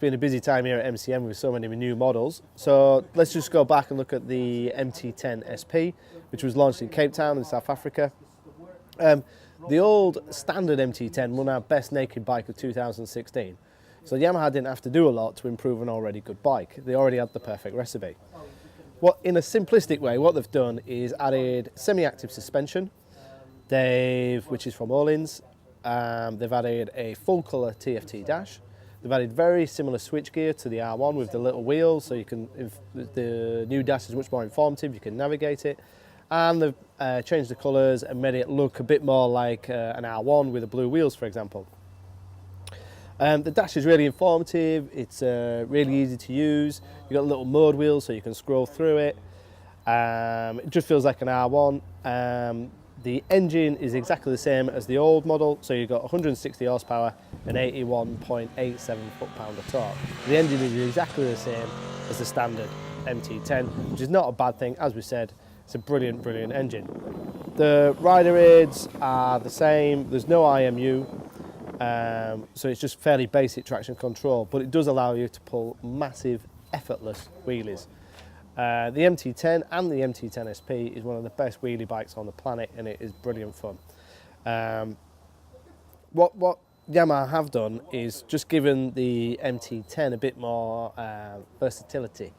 been a busy time here at MCM with so many new models. So let's just go back and look at the MT10 SP, which was launched in Cape Town in South Africa. The old standard MT10 won our best naked bike of 2016. So Yamaha didn't have to do a lot to improve an already good bike. They already had the perfect recipe. In a simplistic way, what they've done is added semi-active suspension, which is from Öhlins. They've added a full colour TFT dash. They've added very similar switchgear to the R1 with the little wheels, so you can, if the new dash is much more informative, you can navigate it. And they've changed the colours and made it look a bit more like an R1 with the blue wheels, for example. The dash is really informative, it's really easy to use. You've got little mode wheels so you can scroll through it. It just feels like an R1. The engine is exactly the same as the old model, so you've got 160 horsepower and 81.87 foot-pound of torque. The engine is exactly the same as the standard MT10, which is not a bad thing. As we said, it's a brilliant, brilliant engine. The rider aids are the same, there's no IMU, so it's just fairly basic traction control, but it does allow you to pull massive, effortless wheelies. The MT10 and the MT10 SP is one of the best wheelie bikes on the planet, and it is brilliant fun. What Yamaha have done is just given the MT10 a bit more versatility.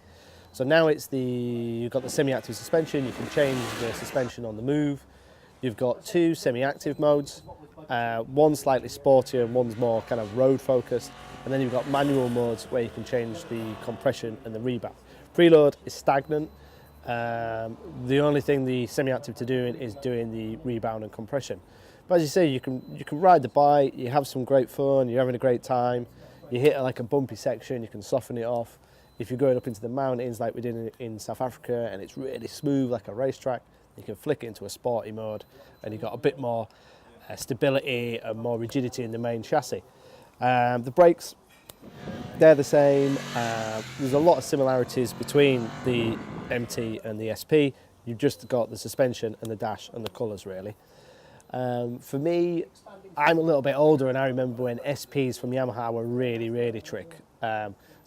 So now you've got the semi-active suspension, you can change the suspension on the move. You've got two semi-active modes, one slightly sportier and one's more kind of road focused. And then you've got manual modes where you can change the compression and the rebound. Preload is stagnant. The only thing the semi-active to doing is doing the rebound and compression. But as you say, you can ride the bike, you have some great fun, you're having a great time. You hit like a bumpy section, you can soften it off. If you're going up into the mountains like we did in South Africa and it's really smooth like a racetrack, you can flick it into a sporty mode and you've got a bit more stability and more rigidity in the main chassis. The brakes, they're the same. There's a lot of similarities between the MT and the SP. You've just got the suspension and the dash and the colours really. For me, I'm a little bit older and I remember when SPs from Yamaha were really, really trick.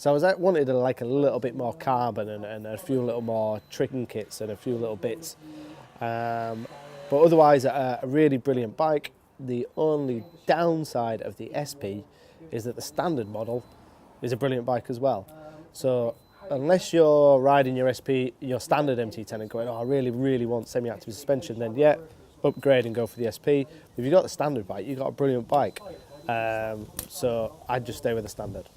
So I wanted like a little bit more carbon and a few little more trinkets and a few little bits. But otherwise, a really brilliant bike. The only downside of the SP is that the standard model is a brilliant bike as well. So unless you're riding your your standard MT10 and going, oh, I really, really want semi-active suspension, then yeah, upgrade and go for the SP. If you've got the standard bike, you've got a brilliant bike. So I'd just stay with the standard.